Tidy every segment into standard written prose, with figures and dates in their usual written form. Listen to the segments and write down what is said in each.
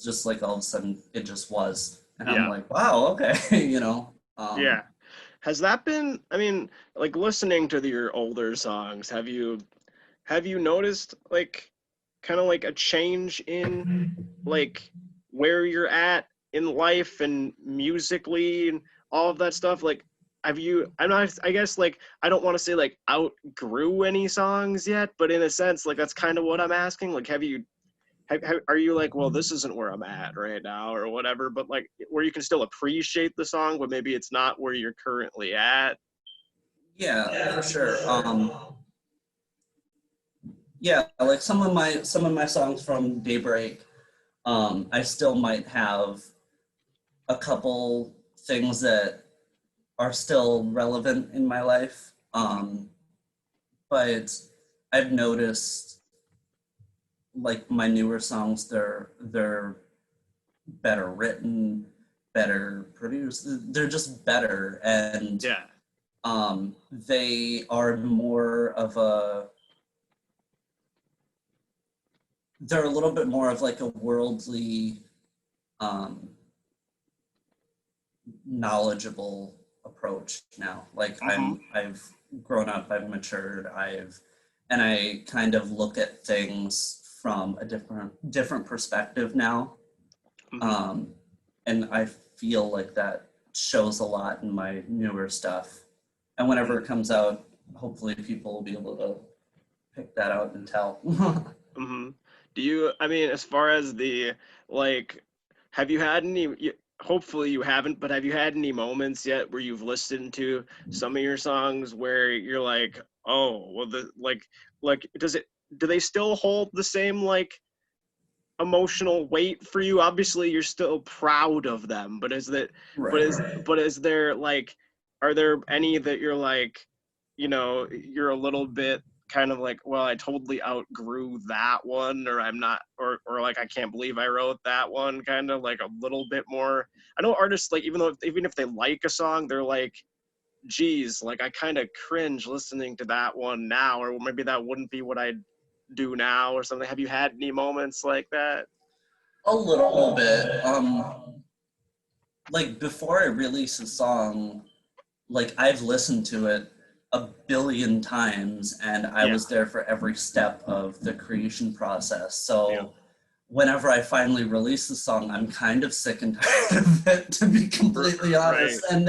just like all of a sudden it just was. And I'm Yeah. like, wow, okay, you know. Yeah. Has that been, I mean, like listening to your older songs, have you noticed like kind of like a change in like where you're at in life and musically and all of that stuff? Like have you, I'm not, I guess like I don't want to say like outgrew any songs yet, but in a sense like that's kind of what I'm asking. Like are you like, well, this isn't where I'm at right now or whatever, but like where you can still appreciate the song, but maybe it's not where you're currently at? Yeah, for sure. Yeah, like some of my songs from Daybreak, I still might have a couple things that are still relevant in my life. But I've noticed like my newer songs, they're better written, better produced. They're just better, and Yeah. they are more of a. They're a little bit more of like a worldly, um, knowledgeable approach now. Like Mm-hmm. I've grown up, I've matured, and I kind of look at things from a different perspective now. Mm-hmm. Um, and I feel like that shows a lot in my newer stuff. And whenever it comes out, hopefully people will be able to pick that out and tell. Mm-hmm. Do you, I mean, as far as the, like, have you had any, hopefully you haven't, but have you had any moments yet where you've listened to some of your songs where you're like, oh, well, does it, do they still hold the same, like, emotional weight for you? Obviously, you're still proud of them, but Right. but is there, like, are there any that you're like, you're a little bit kind of like, well, I totally outgrew that one, or I'm not, or like I can't believe I wrote that one, kind of like a little bit more. I know artists like even if they like a song, they're like, geez, like I kind of cringe listening to that one now, or maybe that wouldn't be what I'd do now or something. Have you had any moments like that? A little bit. Like before I release a song, like I've listened to it a billion times and I Yeah. was there for every step of the creation process. Yeah. So whenever I finally release the song, I'm kind of sick and tired of it, to be completely Right. honest. And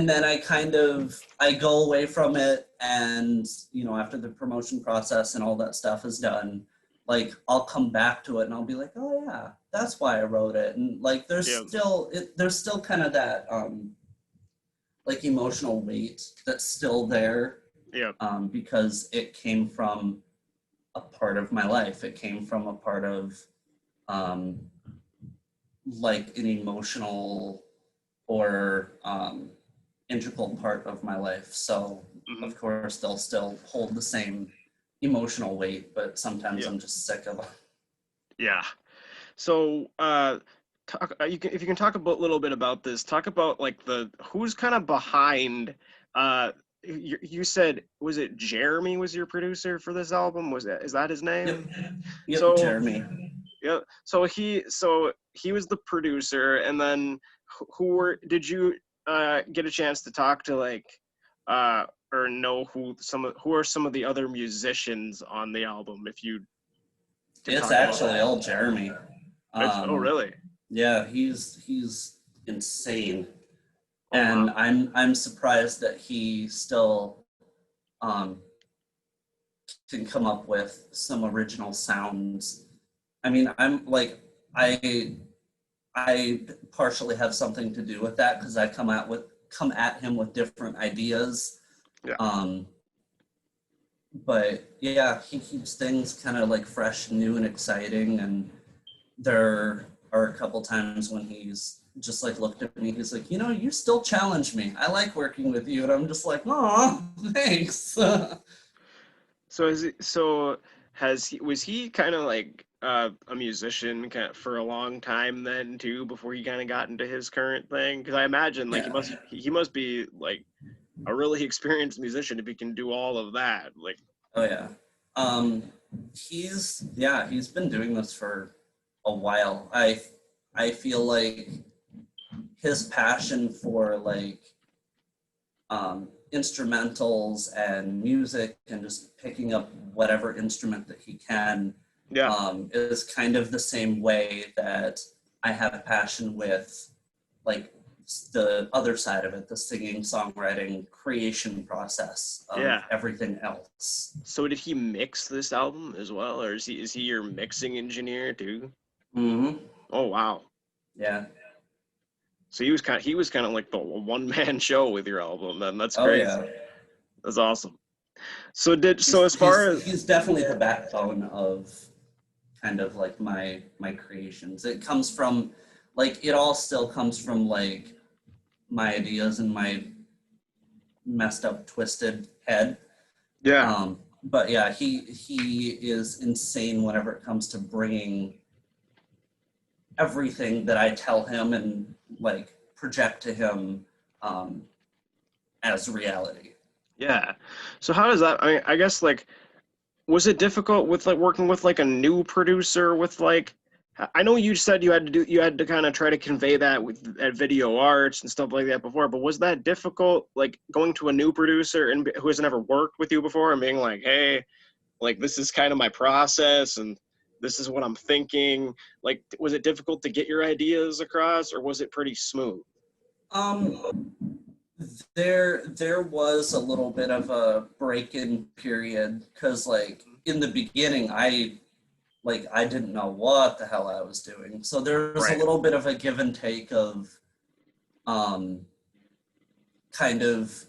then I go away from it, and after the promotion process and all that stuff is done, like I'll come back to it and I'll be like, oh yeah, that's why I wrote it. And like Yeah. there's still kind of that like emotional weight that's still there, Yeah. because it came from a part of my life. It came from a part of um, like an emotional or integral part of my life. So Hmm. of course they'll still hold the same emotional weight, but sometimes Yeah. I'm just sick of them. Yeah. So, if you can talk about a little bit about this, talk about like the who's kind of behind. Uh, you said, was it Jeremy was your producer for this album? Is that his Yep, name? yep, So Jeremy. yeah. So he was the producer, and then did you get a chance to talk to, like, or know who are some of the other musicians on the album, if you can It's talk about actually that? all Jeremy. Oh, Um, really? yeah, he's insane, Oh, wow. and I'm surprised that he still um, can come up with some original sounds. I mean, I I partially have something to do with that because I come at him with different ideas. Yeah. Um, but yeah, he keeps things kind of like fresh, new, and exciting. And there are a couple times when he's just like looked at me. He's like, you still challenge me. I like working with you, and I'm just like, oh, thanks. So was he kind of like a musician kind of for a long time then too, before he kind of got into his current thing? Because I imagine like Yeah. he must be like a really experienced musician if he can do all of that. Like, Oh yeah. Um, he's been doing this for a while. I feel like his passion for like instrumentals and music and just picking up whatever instrument that he can Yeah. is kind of the same way that I have a passion with like the other side of it, the singing, songwriting, creation process of Yeah. everything else. So did he mix this album as well, or is he your mixing engineer too? Mm-hmm. Oh wow. Yeah. So he was kind of like the one man show with your album. Then that's Oh crazy. yeah. That's awesome. So as far as He's definitely the backbone of kind of like my creations. It comes from like it all still comes from like my ideas and my messed up twisted head. yeah, But yeah, he is insane whenever it comes to bringing everything that I tell him and like project to him um, as reality. yeah. So how does that? I mean, I guess like was it difficult with like working with like a new producer with like I know you said you had to kind of try to convey that with at video arts and stuff like that before, but was that difficult like going to a new producer and who has never worked with you before and being like, "Hey, like this is kind of my process and this is what I'm thinking." Like was it difficult to get your ideas across or was it pretty smooth? Um, there was a little bit of a break-in period because like in the beginning I didn't know what the hell I was doing. So there was a Right. little bit of a give and take of um, kind of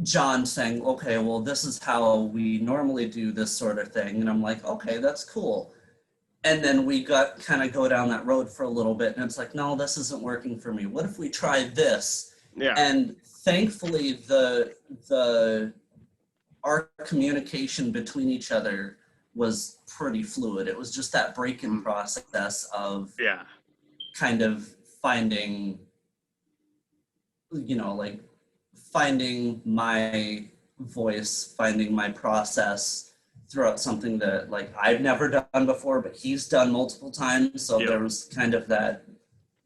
John saying, okay, well, this is how we normally do this sort of thing. And I'm like, okay, that's cool. And then we got kind of go down that road for a little bit. And it's like, no, this isn't working for me. What if we try this? Yeah. And thankfully, our communication between each other was pretty fluid. It was just that break-in process of Yeah. kind of finding, like finding my voice, finding my process throughout something that like I've never done before, but he's done multiple times. So Yep. there was kind of that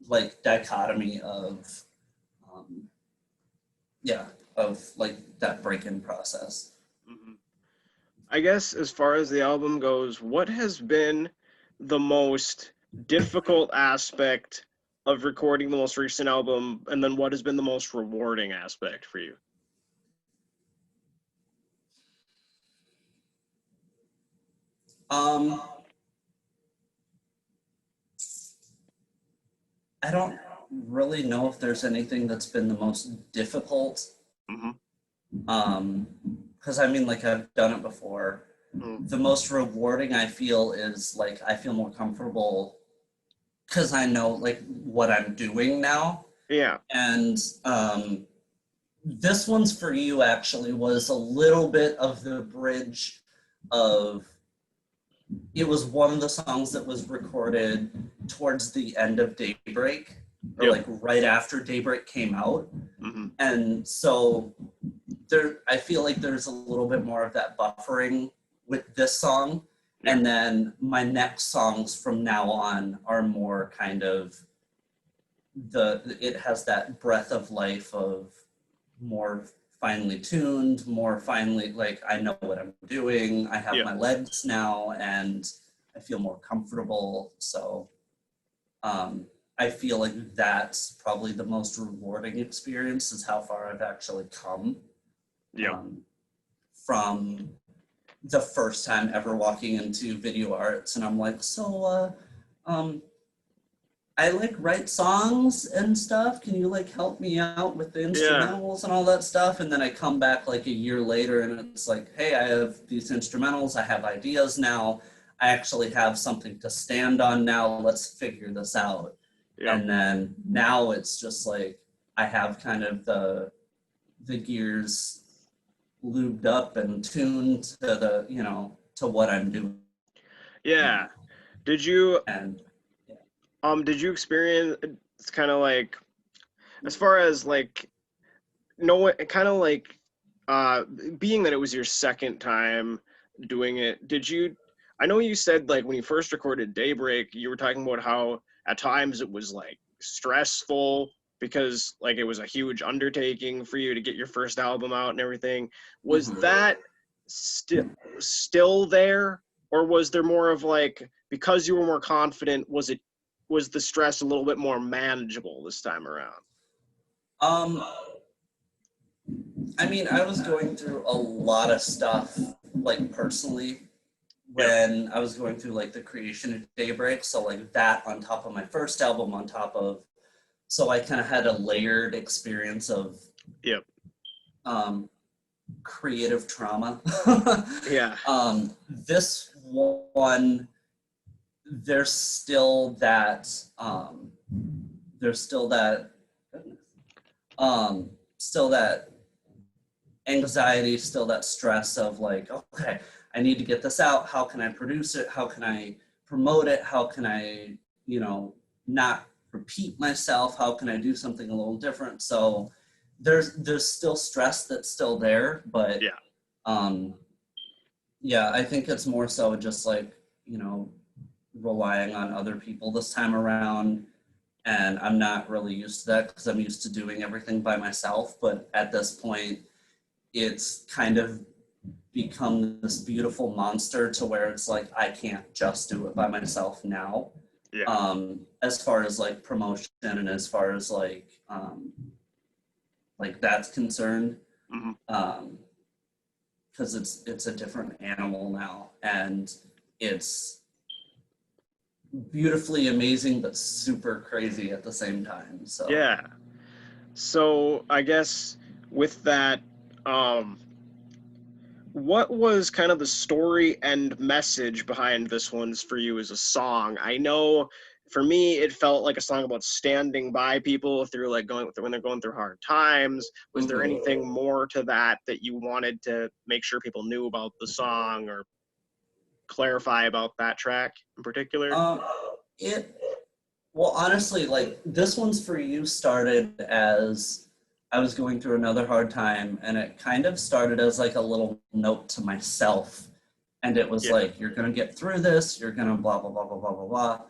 like dichotomy of, um, yeah, of like that break-in process. Mhm. I guess as far as the album goes, what has been the most difficult aspect of recording the most recent album, and then what has been the most rewarding aspect for you? Um, I don't really know if there's anything that's been the most difficult. Mm-hmm. Because I mean, like I've done it before. Mm. The most rewarding I feel is like I feel more comfortable because I know like what I'm doing now. Yeah. And this one's for you actually was a little bit of the bridge of it was one of the songs that was recorded towards the end of Daybreak or Yep. like right after Daybreak came out. Mm-hmm. And so there I feel like there's a little bit more of that buffering with this song. Yeah. And then my next songs from now on are more kind of it has that breath of life of more finely tuned, more finely like I know what I'm doing. I have Yeah. my legs now and I feel more comfortable. So I feel like that's probably the most rewarding experience is how far I've actually come Yeah. from the first time ever walking into video arts. And I'm like, so I like write songs and stuff. Can you like help me out with the Yeah. instrumentals and all that stuff? And then I come back like a year later and it's like, hey, I have these instrumentals. I have ideas now. I actually have something to stand on now. Let's figure this out. Yeah. And then now it's just like I have kind of the gears lubed up and tuned to the, to what I'm doing. Yeah. Did you And did you experience it's kind of like as far as like no kind of like uh being that it was your second time doing it, did you I know you said like when you first recorded Daybreak, you were talking about how at times it was like stressful because like it was a huge undertaking for you to get your first album out and everything. Was Mhm. that still there, or was there more of like because you were more confident? Was the stress a little bit more manageable this time around? Um, I mean, I was going through a lot of stuff, like personally, Yeah, when I was going through like the creation of Daybreak. So like that on top of my first album, on top of, so I kind of had a layered experience of yeah, um, creative trauma. yeah, This one, there's still that, there's still that, still that anxiety, still that stress of like, okay, I need to get this out. How can I produce it? How can I promote it? How can I, not repeat myself? How can I do something a little different? So there's still stress that's still there, but yeah, um, yeah, I think it's more so just like, relying on other people this time around. And I'm not really used to that because I'm used to doing everything by myself. But at this point, it's kind of become this beautiful monster to where it's like I can't just do it by myself now. yeah. As far as like promotion and as far as like that's concerned, Hmm. because it's a different animal now, and it's beautifully amazing but super crazy at the same time. So Yeah. So I guess with that, um, what was kind of the story and message behind this one's for you as a song? I know for me, it felt like a song about standing by people through like going when they're going through hard times. Was there mhm. anything more to that that you wanted to make sure people knew about the song or clarify about that track in particular? um, it Well, honestly, like this one's for you started as I was going through another hard time, and it kind of started as like a little note to myself. And it was Yeah, like, you're going to get through this, you're going to blah, blah, blah, blah, blah, blah, blah.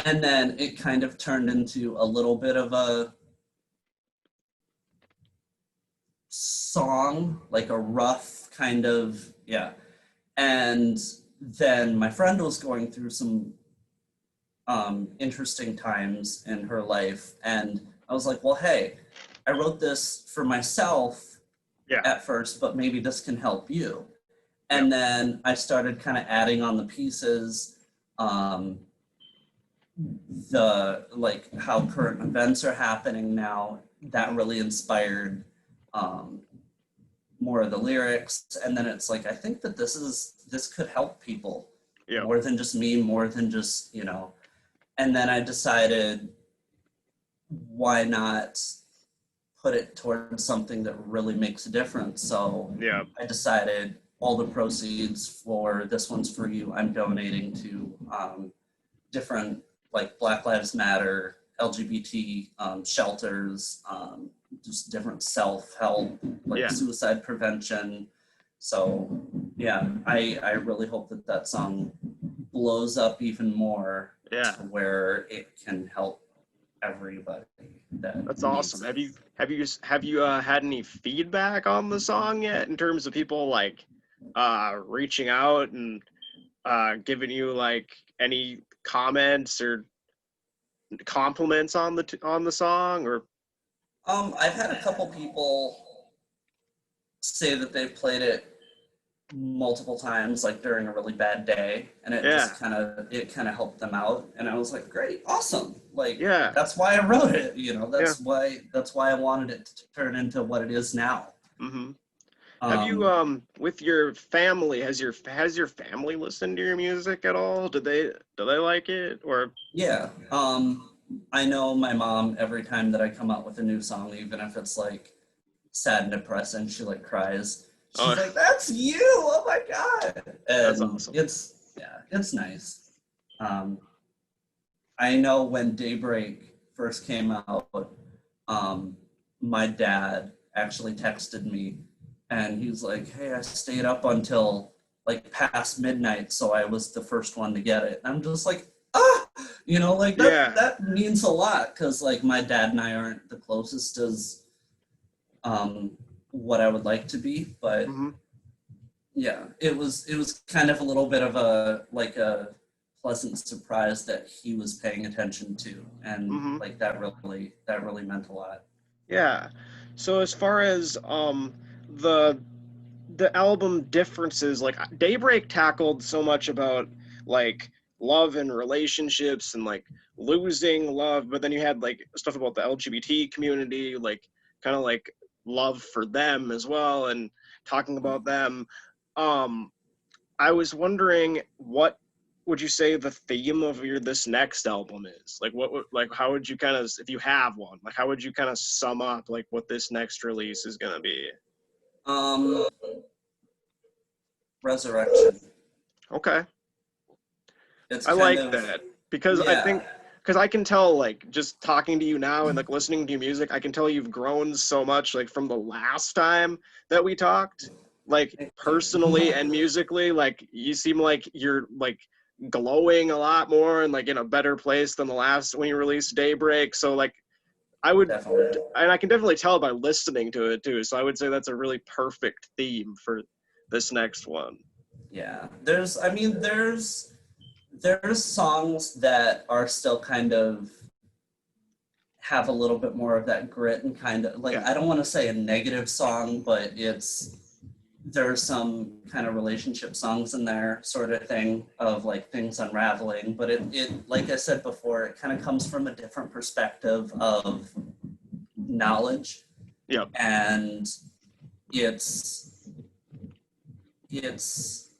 And then it kind of turned into a little bit of a song, like a rough kind of, yeah. And then my friend was going through some interesting times in her life. And I was like, well, hey, I wrote this for myself yeah, at first, but maybe this can help you. yeah, And then I started kind of adding on the pieces, um, the like how current events are happening now. That really inspired um, more of the lyrics. And then it's like, I think that this could help people yeah, more than just me, more than just, and then I decided, why not put it towards something that really makes a difference? So yeah, I decided all the proceeds for this one's for you, I'm donating to different like Black Lives Matter, LGBT shelters, just different self-help, like yeah, suicide prevention. So yeah, I really hope that that song blows up even more yeah. to where it can help everybody that That's awesome. needs it. Have you had any feedback on the song yet in terms of people like reaching out and giving you like any comments or compliments on the song or I've had a couple people say that they've played it multiple times, like during a really bad day, and yeah, it kind of helped them out. And I was like, great, awesome. Like yeah, that's why I wrote it. yeah. That's why I wanted it to turn into what it is now. Hmm. Have you Um, with your family, has your family listened to your music at all? Do they like it or yeah. I know my mom, every time that I come out with a new song, even if it's like sad and depressing, she like cries. She's oh, like, "That's you! Oh my god!" that's And awesome. it's nice. Um, I know when Daybreak first came out, um, my dad actually texted me, and he's like, "Hey, I stayed up until like past midnight, so I was the first one to get it. And I'm just like, like Yeah. that means a lot, because like my dad and I aren't the closest as what I would like to be, but Hmm. yeah, it was kind of a little bit of a pleasant surprise that he was paying attention to, and Hmm. like that really meant a lot. Yeah. So as far as the the album differences, like Daybreak tackled so much about like love and relationships and like losing love, but then you had like stuff about the LGBT community, like kind of like love for them as well and talking about them. Um I was wondering, what would you say the theme of your this next album is? Like like how would you kind of, if you have one, like how would you kind of sum up like what this next release is going to be? Um, Resurrection. Okay. It's I kind like of, that because I yeah, think, because I can tell, like just talking to you now and like listening to your music, I can tell you've grown so much like from the last time that we talked, like thank you. personally and musically. Like you seem like you're like glowing a lot more and like in a better place than the last when you released Daybreak. So like I would, Definitely. and I can definitely tell by listening to it too. So I would say that's a really perfect theme for this next one. Yeah. There's songs that are still kind of have a little bit more of that grit, and kind of like, Yeah. I don't want to say a negative song, but there's some kind of relationship songs in there, sort of thing, of like things unraveling. But it like I said before, it kind of comes from a different perspective of knowledge, Yep. and it's it's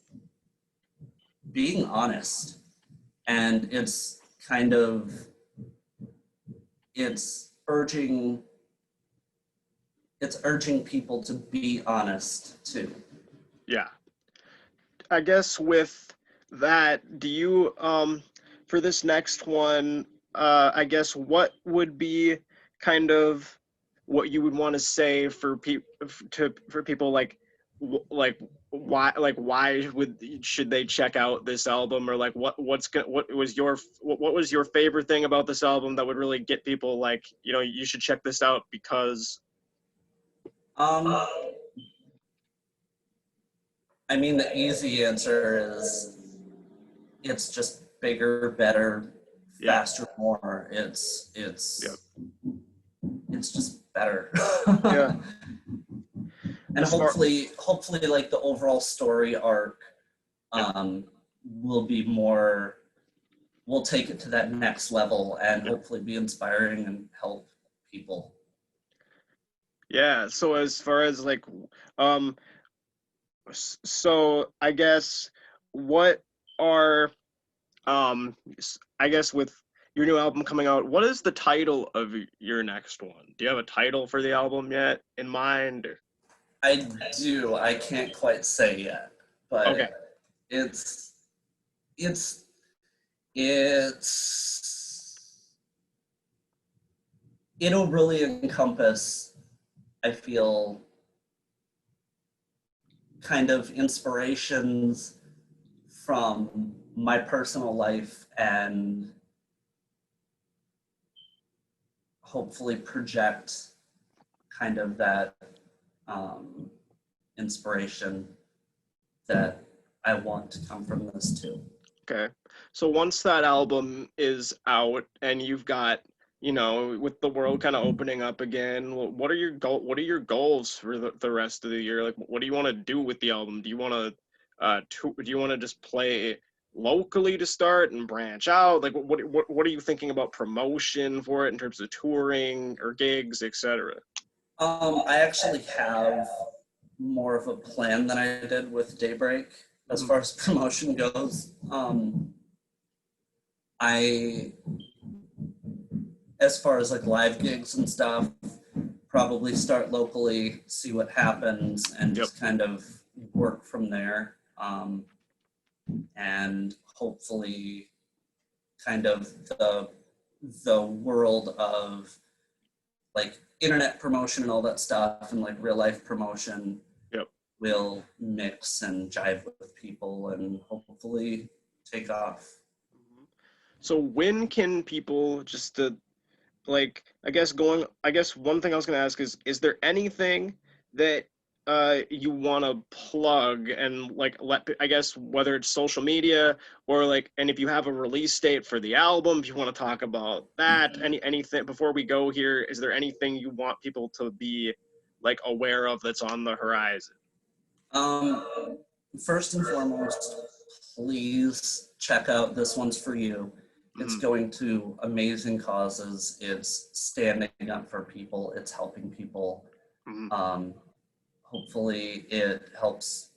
being honest, and kind of it's urging it's urging people to be honest too. Yeah. I guess with that, do you for this next one, I guess what would be kind of what you would want to say for people, for people like like why would should they check out this album, or like what was your favorite thing about this album that would really get people like, you should check this out because. um I mean, the easy answer is it's just bigger, better, Yeah. faster, more. Yeah. It's just better. Yeah. And As far. hopefully like the overall story arc Yeah. um will be more, we'll take it to that next level, and Yeah. hopefully be inspiring and help people. Yeah, so as far as like, um, so I guess what are, I guess with your new album coming out, what is the title of your next one? Do you have a title for the album yet in mind? I do. I can't quite say yet, Okay. but it's it's it's it'll really encompass, I feel, kind of inspirations from my personal life, and hopefully project kind of that um, inspiration that I want to come from this too. Okay. So once that album is out and you've got, with the world kind of opening up again, what are your goals for the rest of the year? Like, what do you want to do with the album? Do you want to do you want to just play locally to start and branch out? Like, what are you thinking about promotion for it in terms of touring or gigs, etc.? I actually have more of a plan than I did with Daybreak as Hmm. far as promotion goes. I, as far as like live gigs and stuff, probably start locally, see what happens, and Yep. just kind of work from there. And hopefully, kind of the world of like internet promotion and all that stuff, and like real life promotion Yep. will mix and jive with people and hopefully take off. So when can people, just to like, I guess one thing I was going to ask is there anything that you want to plug and like I guess whether it's social media or like, and if you have a release date for the album, if you want to talk about that, anything before we go here, is there anything you want people to be like aware of that's on the horizon? Um, First and foremost, please check out This One's For You. It's Mhm. going to amazing causes. It's standing up for people. It's helping people. Mhm. Hopefully it helps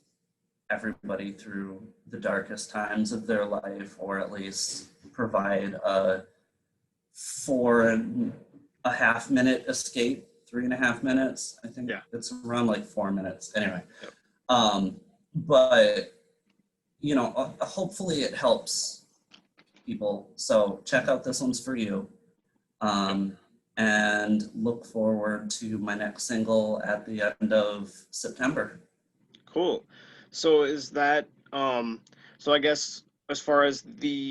everybody through the darkest times of their life, or at least provide a 4.5 minute escape, 3.5 minutes. I think Yeah. it's around like 4 minutes. Anyway, Yep. But hopefully it helps people. So check out This One's For You. And look forward to my next single at the end of September. Cool. So is that so I guess as far as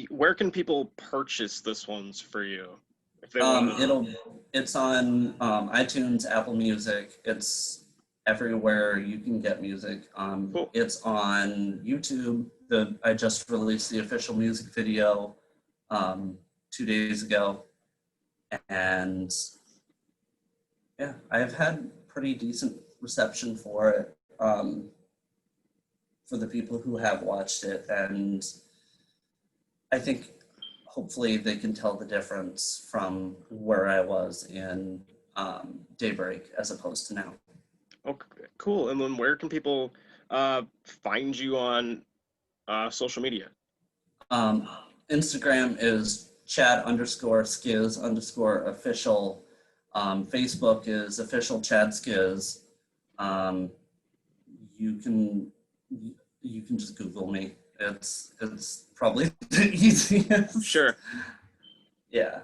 where can people purchase This One's For You if they want to? It's on iTunes, Apple Music. It's everywhere you can get music. Cool. It's on YouTube. I just released the official music video 2 days ago, and yeah, I've had pretty decent reception for it, for the people who have watched it, and I think hopefully they can tell the difference from where I was in Daybreak as opposed to now. Okay, cool. And then where can people find you on social media? Instagram is Chad_Skiz_official. Facebook is official Chad Skiz. Um, you can just Google me. It's probably the easiest. Sure. Yeah.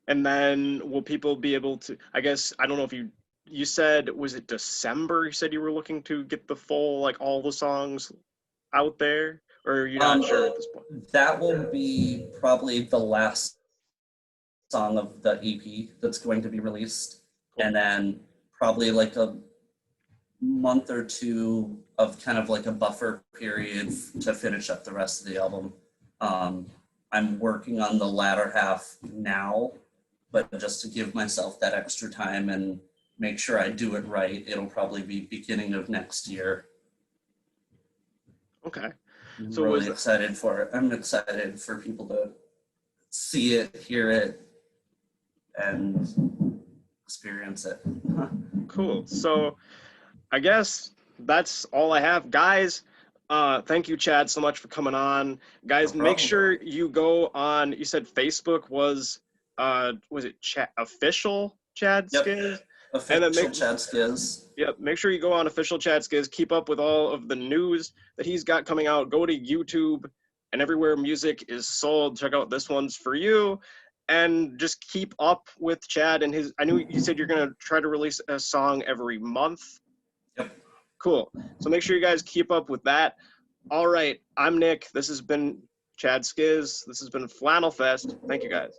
And then will people be able to, I guess, I don't know if you said, was it December? You said you were looking to get the full, like all the songs out there, or are you not sure at this point? That will be probably the last song of the EP that's going to be released. Cool. And then probably like a month or two of kind of like a buffer period to finish up the rest of the album. I'm working on the latter half now, but just to give myself that extra time and make sure I do it right, it'll probably be beginning of next year. Okay. I'm So really excited for it. I'm excited for people to see it, hear it, and experience it. cool. So I guess that's all I have. Guys, thank you, Chad, so much for coming on. Guys, No make problem. sure you go on, you said Facebook was it official Chad Yep. Skiz? And Official then Chad Skiz. Yep, make sure you go on official Chad Skiz. Keep up with all of the news that he's got coming out. Go to YouTube and everywhere music is sold. Check out This One's For You. And just keep up with Chad and his. I knew you said you're going to try to release a song every month. Yep. Cool. So make sure you guys keep up with that. All right, I'm Nick. This has been Chad Skiz. This has been Flannel Fest. Thank you guys.